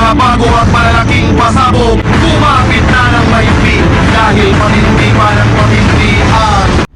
mga bago at malalaking pasabog, kumapit na ng mahigpit dahil matindi pa ng matindi ang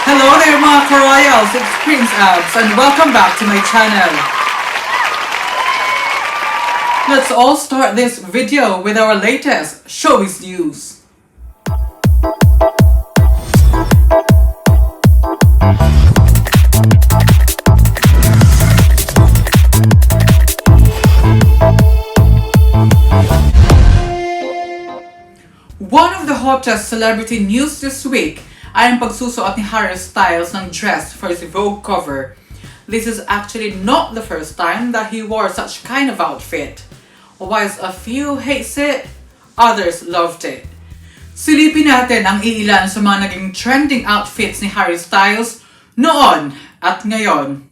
Hello there mga ka-royals, it's Prince Abs and welcome back to my channel. Let's all start this video with our latest showbiz news. One of the hottest celebrity news this week ay ang pagsusuot ni Harry Styles ng dress for his Vogue cover. This is actually not the first time that he wore such kind of outfit. Whilst a few hates it, others loved it. Silipin natin ang iilan sa mga naging trending outfits ni Harry Styles noon at ngayon.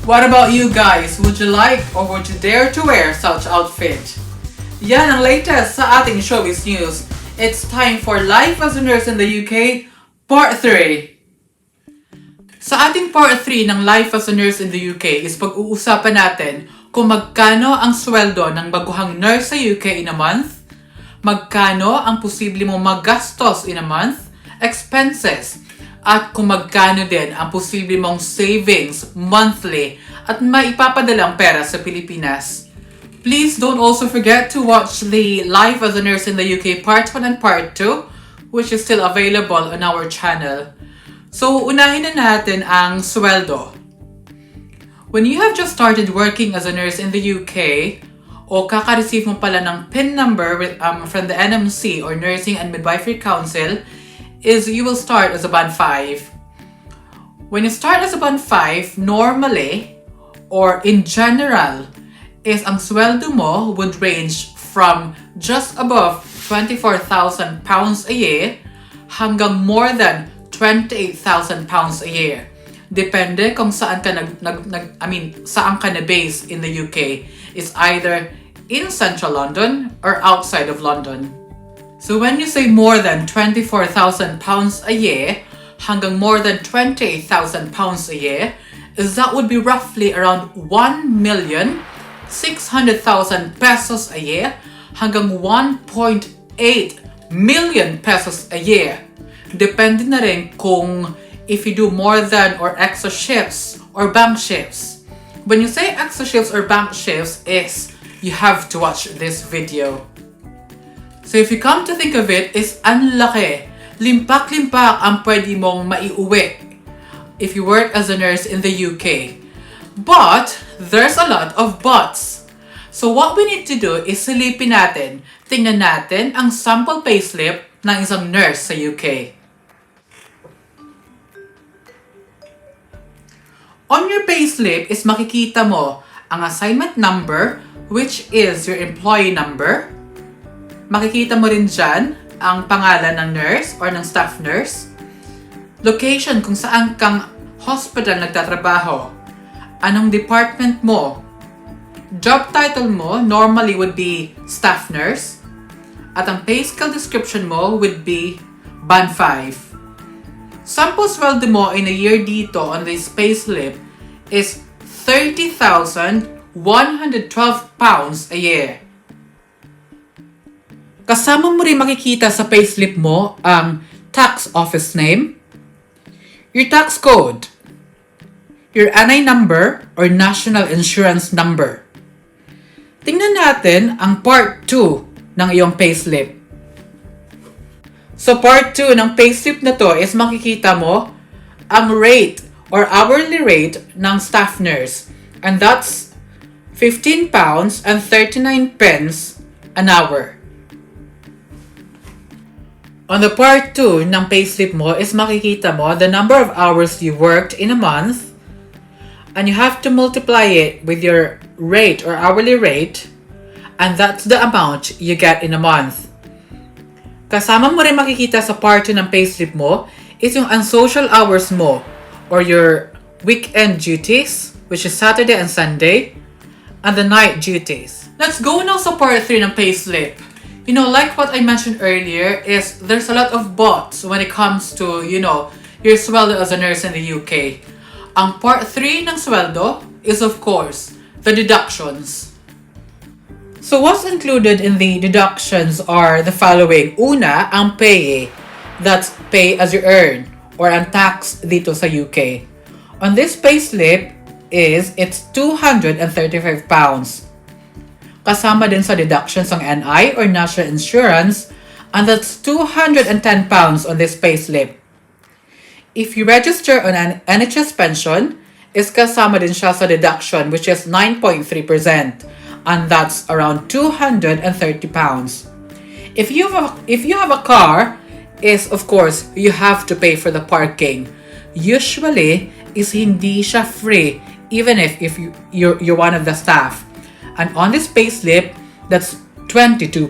What about you guys? Would you like or would you dare to wear such outfit? Yan ang latest sa ating showbiz news. It's time for Life as a Nurse in the UK, Part 3. Sa ating Part 3 ng Life as a Nurse in the UK is pag-uusapan natin kung magkano ang sweldo ng baguhang nurse sa UK in a month, magkano ang posible mong magastos in a month, expenses, at kung magkano din ang posible mong savings monthly at maipapadalang pera sa Pilipinas. Please don't also forget to watch the Life as a Nurse in the UK Part 1 and Part 2, which is still available on our channel. So, unahin na natin ang sweldo. When you have just started working as a nurse in the UK, o kaka-receive mo pala ng PIN number from the NMC or Nursing and Midwifery Council, is you will start as a Band 5. When you start as a Band 5, normally, or in general, is ang sweldo mo would range from just above £24,000 a year hanggang more than £28,000 a year. Depende kung saan ka saan ka na base in the UK. Is either in central London or outside of London. So when you say more than £24,000 a year hanggang more than £28,000 a year, is that would be roughly around 1,600,000 pesos a year hanggang 1.8 million pesos a year. Depende na rin kung if you do more than or extra shifts or bank shifts. When you say extra shifts or bank shifts is you have to watch this video. So if you come to think of it, is ang laki. Limpak-limpak ang pwede mong maiuwi if you work as a nurse in the UK. But, there's a lot of buts. So what we need to do is silipin natin, tingnan natin ang sample payslip ng isang nurse sa UK. On your payslip is makikita mo ang assignment number, which is your employee number. Makikita mo rin dyan ang pangalan ng nurse or ng staff nurse. Location kung saan kang hospital nagtatrabaho. Anong department mo. Job title mo normally would be staff nurse. At ang pay scale description mo would be Band 5. Sample sweldo mo in a year dito on this payslip is £30,112 a year. Kasama mo rin makikita sa payslip mo ang tax office name, your tax code, your NI number or national insurance number. Tingnan natin ang part 2 ng iyong payslip. So part 2 ng payslip na to is makikita mo ang rate or hourly rate ng staff nurse. And that's £15.39 an hour. On the part 2 ng payslip mo is makikita mo the number of hours you worked in a month, and you have to multiply it with your rate or hourly rate, and that's the amount you get in a month. Kasama mo rin makikita sa part 2 ng payslip mo is yung unsocial hours mo or your weekend duties, which is Saturday and Sunday, and the night duties. Let's go now sa part 3 ng payslip. You know, like what I mentioned earlier, is there's a lot of bots when it comes to, you know, your sweldo as a nurse in the UK. Ang part 3 ng sweldo is, of course, the deductions. So what's included in the deductions are the following. Una, ang pay. That's pay as you earn, or ang tax dito sa UK. On this payslip it's £235. Kasama din sa deductions ang NI or national insurance, and that's £210 on this payslip. If you register on an NHS pension, is kasama din siya sa deduction, which is 9.3%, and that's around £230. If you have a car, is of course you have to pay for the parking. Usually is hindi siya free, even if you're one of the staff. And on this payslip, that's £22.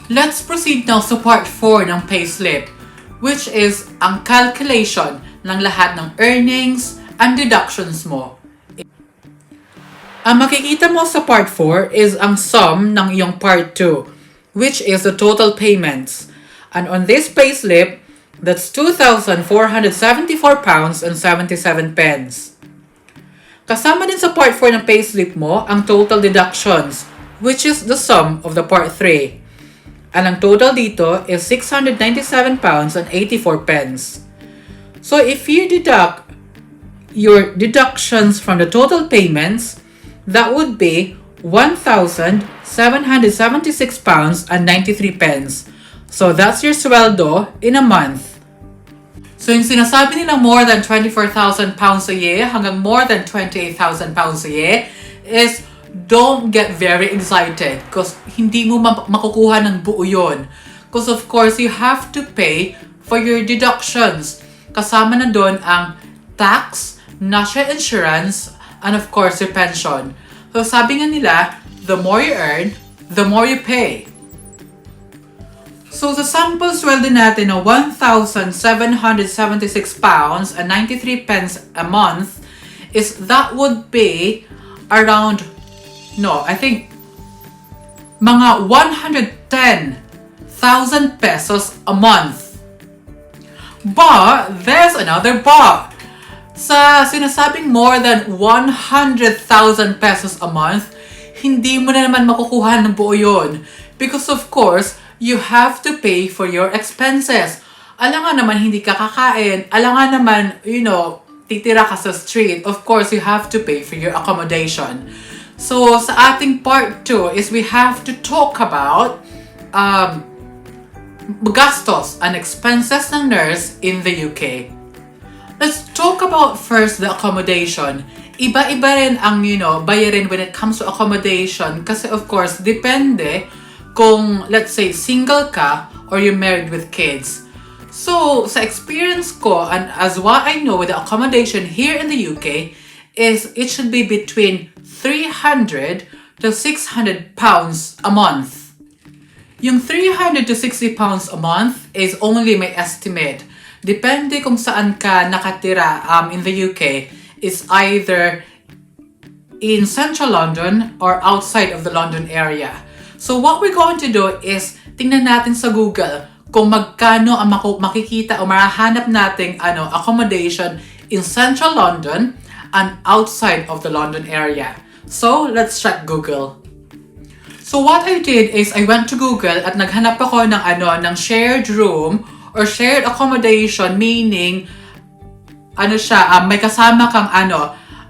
Let's proceed now sa part 4 ng payslip, which is ang calculation ng lahat ng earnings and deductions mo. Ang makikita mo sa part 4 is ang sum ng iyong part 2, which is the total payments. And on this payslip, that's £2,474.77. Kasama din sa part 4 ng payslip mo ang total deductions, which is the sum of the part 3. And ang total dito is £697.84. So if you deduct your deductions from the total payments, that would be £1,776.93. So that's your sweldo in a month. So yung sinasabi nilang more than £24,000 a year hanggang more than £28,000 a year is don't get very excited because hindi mo makukuha ng buo yun. Because of course, you have to pay for your deductions. Kasama na doon ang tax, national insurance, and of course, your pension. So sabi nga nila, the more you earn, the more you pay. So sa sample sweldo natin na £1,776.93 a month is that would be around, I think mga 110,000 pesos a month. But there's another but. Sa sinasabing more than 100,000 pesos a month, hindi mo na naman makukuha ng buo yun. Because of course, you have to pay for your expenses. Alam nga naman, hindi ka kakain. Alam nga naman, titira ka sa street, of course, you have to pay for your accommodation. So, sa ating part 2 is we have to talk about gastos and expenses ng nurse in the UK. Let's talk about first the accommodation. Iba-iba rin ang, bayarin when it comes to accommodation kasi of course, depende kung, let's say, single ka or you're married with kids. So, sa experience ko and as what I know with the accommodation here in the UK is it should be between 300 to 600 pounds a month. Yung 300 to 60 pounds a month is only my estimate. Depende kung saan ka nakatira in the UK. It's either in central London or outside of the London area. So what we're going to do is tingnan natin sa Google kung magkano ang makikita o marahanap nating accommodation in central London and outside of the London area. So let's check Google. So what I did is I went to Google at naghanap ako ng shared room or shared accommodation, meaning may kasama kang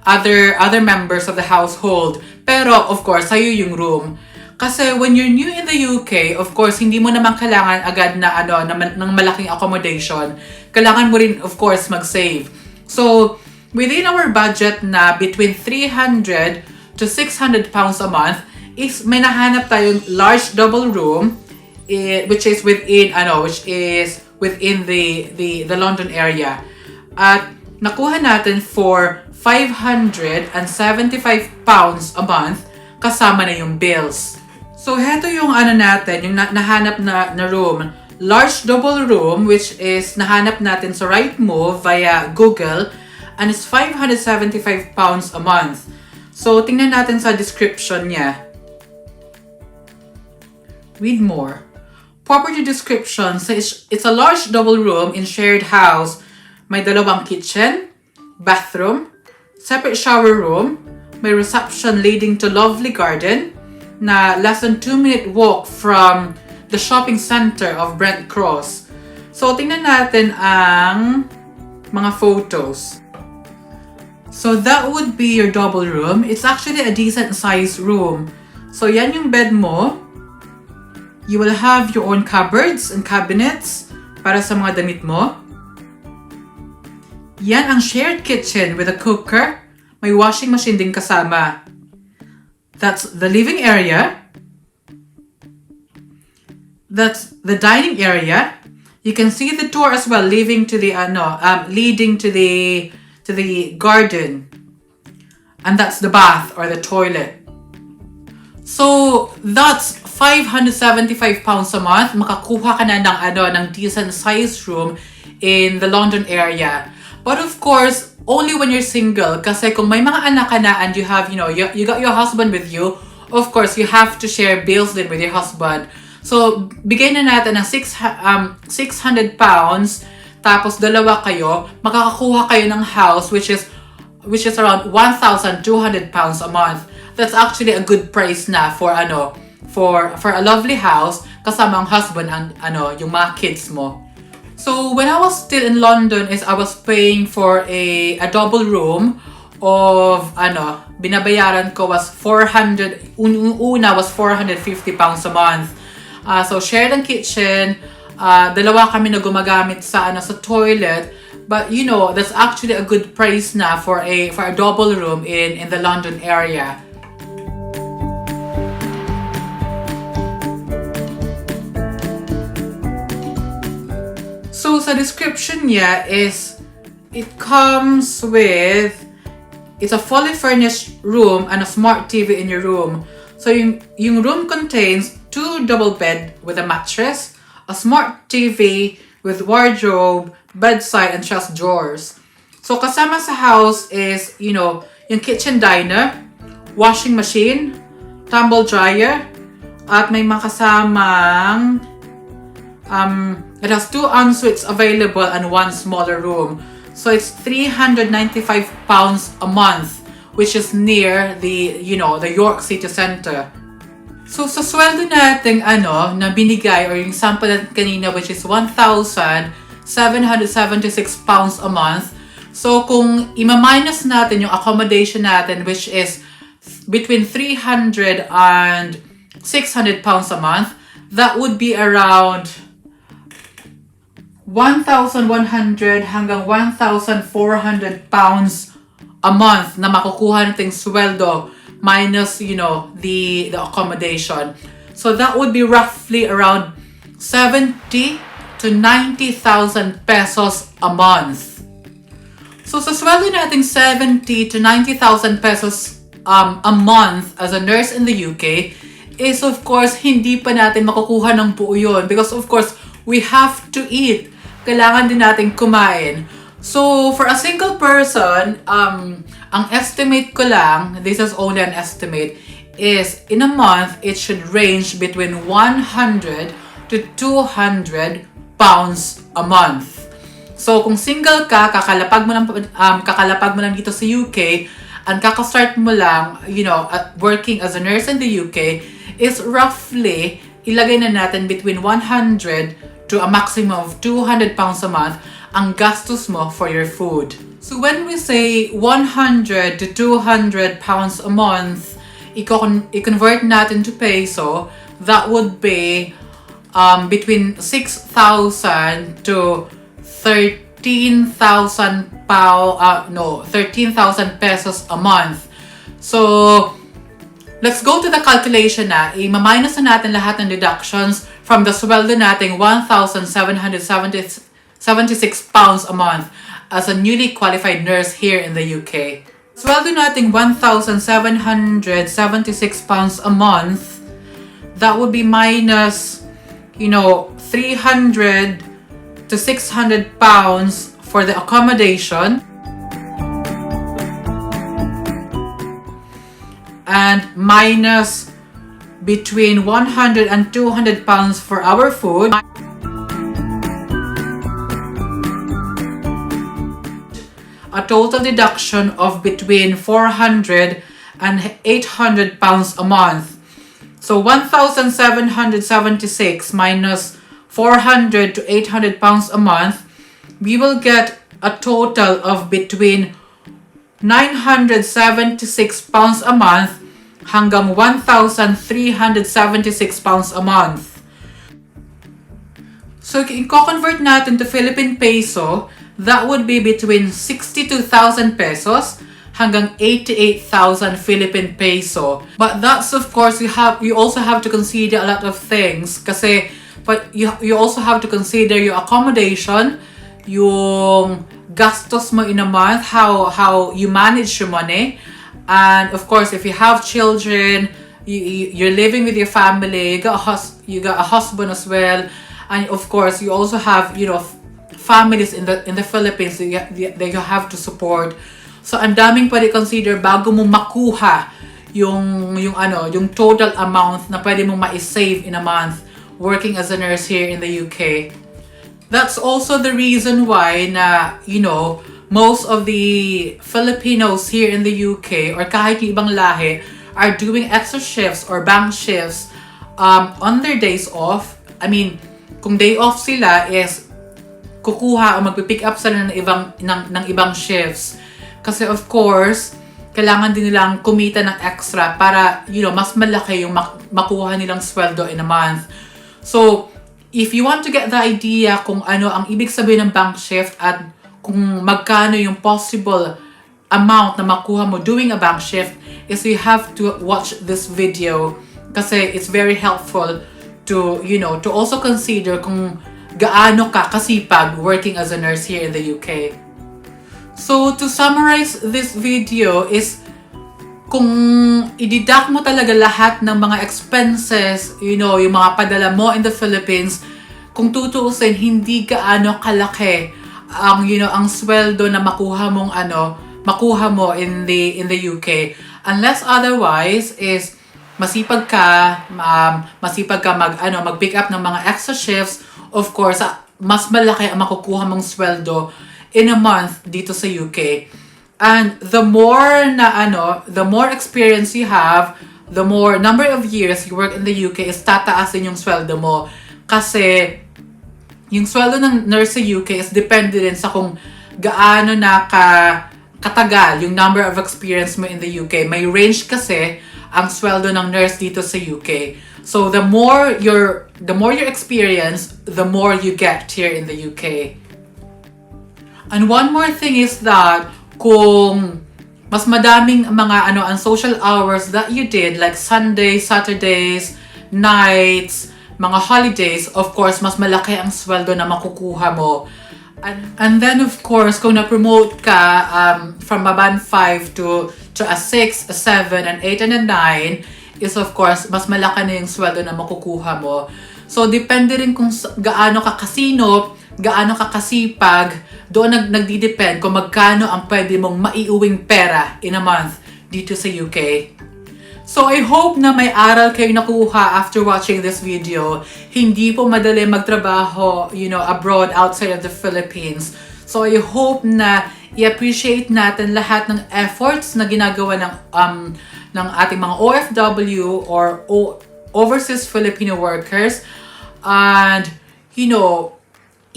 other members of the household. Pero of course, sa'yo yung room. Kasi when you're new in the UK, of course, hindi mo naman kailangan agad ng malaking accommodation. Kailangan mo rin, of course, mag-save. So, within our budget na between 300 to 600 pounds a month, is may nahanap tayong large double room, which is within the London area. At nakuha natin for 575 pounds a month kasama na yung bills. So heto yung natin, yung nahanap na room, large double room, which is nahanap natin sa Rightmove via Google, and it's 575 pounds a month. So tingnan natin sa description niya. Read more. Property description says it's a large double room in shared house. May dalawang kitchen, bathroom, separate shower room, may reception leading to lovely garden na less than 2-minute walk from the shopping center of Brent Cross. So, tingnan natin ang mga photos. So, that would be your double room. It's actually a decent sized room. So, yan yung bed mo. You will have your own cupboards and cabinets para sa mga damit mo. Yan ang shared kitchen with a cooker. May washing machine din kasama. That's the living area. That's the dining area. You can see the door as well, leading to the garden. And that's the bath or the toilet. So that's 575 pounds a month. Makakuha ka na ng decent sized room in the London area. But of course, only when you're single. Kasi kung may mga anak ka na and you have, you got your husband with you, of course, you have to share bills din with your husband. So, bigay na natin ng 600 pounds, tapos dalawa kayo, makakakuha kayo ng house which is around 1,200 pounds a month. That's actually a good price na for a lovely house kasama ang husband and yung mga kids mo. So when I was still in London I was paying for a double room of binabayaran ko was 400, una was 450 pounds a month. So shared ang kitchen, dalawa kami na gumagamit sa toilet, but that's actually a good price na for a double room in the London area. So sa description niya is it comes with, it's a fully furnished room and a smart TV in your room. So yung room contains 2 double bed with a mattress, a smart TV with wardrobe, bedside and chest drawers. So kasama sa house is yung kitchen diner, washing machine, tumble dryer, at may makasamang it has 2 en-suites available and 1 smaller room. So it's 395 pounds a month, which is near the York City Center. So sa sweldo natin na binigay or yung sample natin kanina, which is 1,776 pounds a month. So, kung ima-minus natin yung accommodation natin, which is between 300 and 600 pounds a month, that would be around 1,100 hanggang 1,400 pounds a month na makukuha nating sweldo minus, the accommodation. So that would be roughly around 70 to 90,000 pesos a month. So sa sweldo nating 70 to 90,000 pesos a month as a nurse in the UK is of course hindi pa natin makukuha ng buo yun because of course we have to eat. Kailangan din natin kumain. So, for a single person, ang estimate ko lang, this is only an estimate, is in a month, it should range between 100 to 200 pounds a month. So, kung single ka, kakalapag mo lang dito sa UK, and kakastart mo lang, working as a nurse in the UK, is roughly, ilagay na natin between 100 to a maximum of 200 pounds a month ang gastos mo for your food. So when we say 100 to 200 pounds a month, i-convert natin to peso, that would be between 6,000 to 13,000 pesos a month. So let's go to the calculation na. I-minus na natin lahat ng deductions from the sweldo nating 1,776 pounds a month as a newly qualified nurse here in the UK. Sweldo nating 1,776 pounds a month, that would be minus, 300 to 600 pounds for the accommodation. And minus between 100 and 200 pounds for our food. A total deduction of between 400 and 800 pounds a month. So 1,776 minus 400 to 800 pounds a month, we will get a total of between 976 pounds a month hanggang 1,376 pounds a month. So, i-convert natin to Philippine peso, that would be between 62,000 pesos hanggang 88,000 Philippine peso. But that's of course, you also have to consider a lot of things kasi but you also have to consider your accommodation, yung gastos mo in a month, how you manage your money. And of course, if you have children, you're living with your family, you got a husband as well, and of course, you also have families in the Philippines that you have to support. So, ang daming pwede consider bago mo makuha yung total amount na pwede mo ma-save in a month working as a nurse here in the UK. That's also the reason why na most of the Filipinos here in the UK or kahit yung ibang lahi are doing extra shifts or bank shifts on their days off. I mean, kung day off sila is kukuha o magpipick up sila ng ibang shifts. Kasi of course, kailangan din nilang kumita ng extra para, mas malaki yung makuha nilang sweldo in a month. So, if you want to get the idea kung ano ang ibig sabihin ng bank shift at kung magkano yung possible amount na makuha mo doing a bank shift, is you have to watch this video kasi it's very helpful to also consider kung gaano ka kasipag working as a nurse here in the UK. So to summarize this video is kung i-deduct mo talaga lahat ng mga expenses, yung mga padala mo in the Philippines, kung tutuusin hindi gaano kalaki ang sweldo na makuha mo in the UK, unless otherwise is masipag ka mag-pick up ng mga extra shifts. Of course, mas malaki ang makukuha mong sweldo in a month dito sa UK. And the more experience you have, the more number of years you work in the UK is tataasin yung sweldo mo. Kasi yung sweldo ng nurse sa UK is depende din sa kung gaano katagal yung number of experience mo in the UK. May range kasi ang sweldo ng nurse dito sa UK. So the more your experience, the more you get here in the UK. And one more thing is that kung mas madaming mga unsocial hours that you did, like Sundays, Saturdays, nights, mga holidays, of course, mas malaki ang sweldo na makukuha mo. And then, of course, kung na-promote ka from a band 5 to a 6, a 7, an 8, and a 9, is of course, mas malaki na yung sweldo na makukuha mo. So, depende rin kung gaano ka kasino, gaano ka kasipag, doon nagdidepend kung magkano ang pwede mong maiuwing pera in a month dito sa UK. So I hope na may aral kayo nakuha after watching this video. Hindi po madali magtrabaho, abroad, outside of the Philippines. So I hope na i-appreciate natin lahat ng efforts na ginagawa ng ating mga OFW or overseas Filipino workers. And,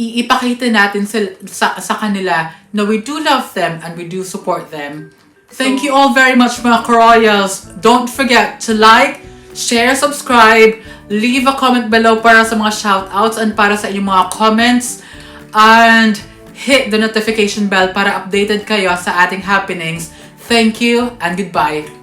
ipakita natin sa kanila na we do love them and we do support them. Thank you all very much, mga Royals. Don't forget to like, share, subscribe, leave a comment below para sa mga shoutouts and para sa inyong mga comments. And hit the notification bell para updated kayo sa ating happenings. Thank you and goodbye.